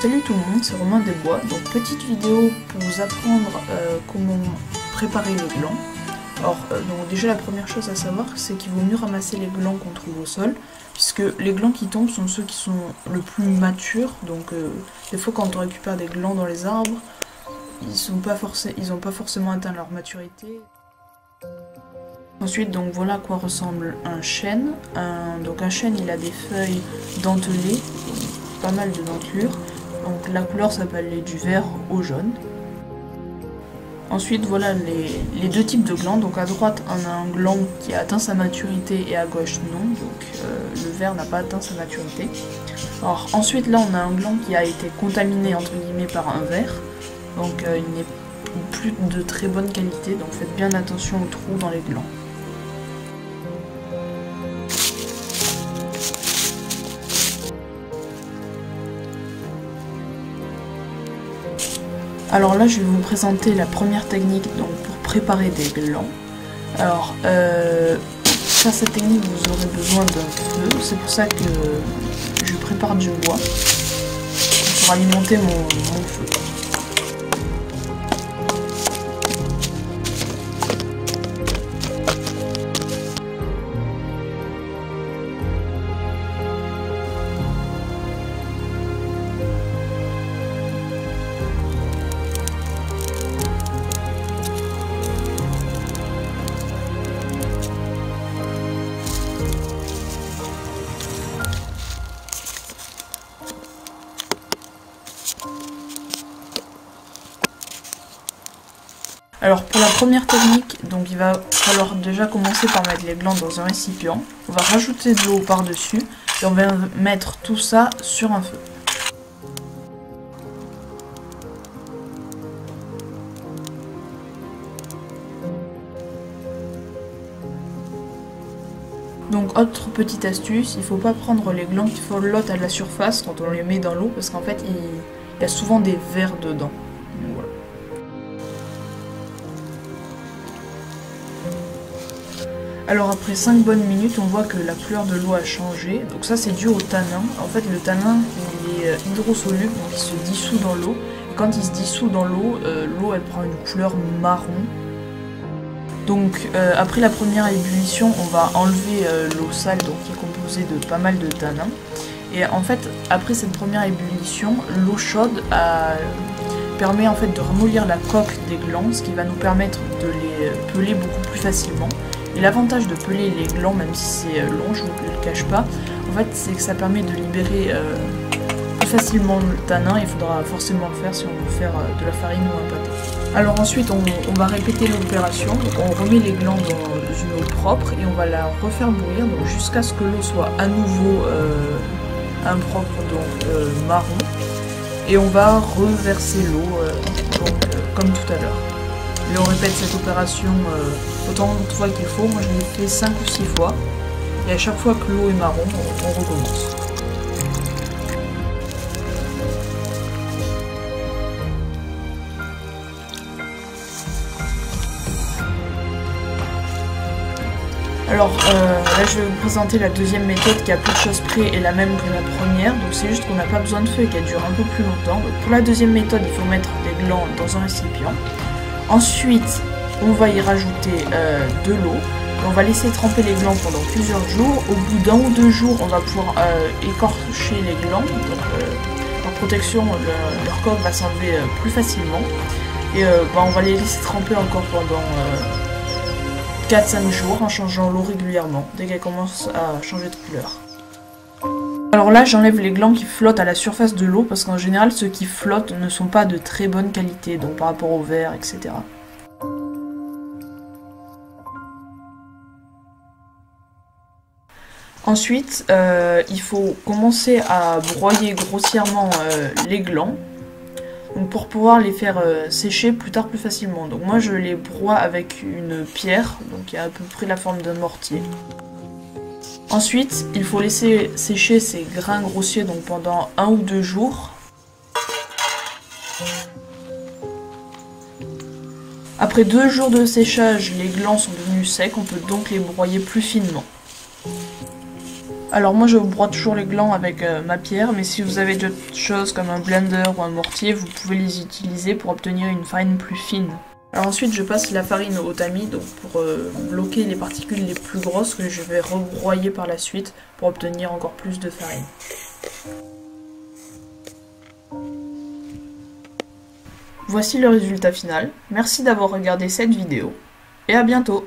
Salut tout le monde, c'est Romain Desbois. Donc petite vidéo pour vous apprendre comment préparer les glands. Alors donc déjà la première chose à savoir, c'est qu'il vaut mieux ramasser les glands qu'on trouve au sol, puisque les glands qui tombent sont ceux qui sont le plus matures. Donc des fois quand on récupère des glands dans les arbres, ils n'ont pas forcément atteint leur maturité. Ensuite, donc voilà à quoi ressemble un chêne. Donc un chêne, il a des feuilles dentelées, pas mal de dentelures. Donc la couleur s'appelle du vert au jaune. Ensuite, voilà les deux types de glands. Donc à droite, on a un gland qui a atteint sa maturité et à gauche non. Donc le vert n'a pas atteint sa maturité. Alors ensuite, là, on a un gland qui a été contaminé entre guillemets par un ver. Donc il n'est plus de très bonne qualité. Donc faites bien attention aux trous dans les glands. Alors là, je vais vous présenter la première technique donc, pour préparer des glands. Alors, pour faire cette technique, vous aurez besoin d'un feu. C'est pour ça que je prépare du bois pour alimenter mon feu. Alors pour la première technique, donc il va falloir déjà commencer par mettre les glands dans un récipient. On va rajouter de l'eau par-dessus et on va mettre tout ça sur un feu. Donc autre petite astuce, il ne faut pas prendre les glands qui flottent à la surface quand on les met dans l'eau parce qu'en fait il y a souvent des vers dedans. Donc, voilà. Alors après 5 bonnes minutes, on voit que la couleur de l'eau a changé. Donc ça c'est dû au tanin. En fait le tanin il est hydrosoluble, donc il se dissout dans l'eau. Et quand il se dissout dans l'eau, l'eau elle prend une couleur marron. Donc après la première ébullition, on va enlever l'eau sale donc, qui est composée de pas mal de tanin. Et en fait, après cette première ébullition, l'eau chaude permet en fait de ramollir la coque des glands, ce qui va nous permettre de les peler beaucoup plus facilement. Et l'avantage de peler les glands, même si c'est long, je ne vous le cache pas, en fait c'est que ça permet de libérer plus facilement le tanin. Il faudra forcément le faire si on veut faire de la farine ou un pâté. Alors ensuite on va répéter l'opération, on remet les glands dans une eau propre et on va la refaire bouillir jusqu'à ce que l'eau soit à nouveau impropre, donc marron. Et on va reverser l'eau comme tout à l'heure. Et on répète cette opération autant de fois qu'il faut. Moi je l'ai fait 5 ou 6 fois. Et à chaque fois que l'eau est marron, on recommence. Alors là je vais vous présenter la deuxième méthode qui à peu de choses près est la même que la première. Donc c'est juste qu'on n'a pas besoin de feu et qu'elle dure un peu plus longtemps. Donc, pour la deuxième méthode, il faut mettre des glands dans un récipient. Ensuite, on va y rajouter de l'eau. On va laisser tremper les glands pendant plusieurs jours. Au bout d'1 ou 2 jours, on va pouvoir écorcher les glands. Donc, par protection, leur coque va s'enlever plus facilement. Et on va les laisser tremper encore pendant 4-5 jours en changeant l'eau régulièrement dès qu'elle commence à changer de couleur. Alors là, j'enlève les glands qui flottent à la surface de l'eau parce qu'en général, ceux qui flottent ne sont pas de très bonne qualité, donc par rapport au verre, etc. Ensuite, il faut commencer à broyer grossièrement les glands donc pour pouvoir les faire sécher plus tard plus facilement. Donc moi, je les broie avec une pierre, donc qui a à peu près la forme d'un mortier. Ensuite, il faut laisser sécher ces grains grossiers donc pendant 1 ou 2 jours. Après 2 jours de séchage, les glands sont devenus secs, on peut donc les broyer plus finement. Alors moi je broie toujours les glands avec ma pierre, mais si vous avez d'autres choses comme un blender ou un mortier, vous pouvez les utiliser pour obtenir une farine plus fine. Alors ensuite je passe la farine au tamis donc pour bloquer les particules les plus grosses que je vais rebroyer par la suite pour obtenir encore plus de farine. Voici le résultat final. Merci d'avoir regardé cette vidéo et à bientôt.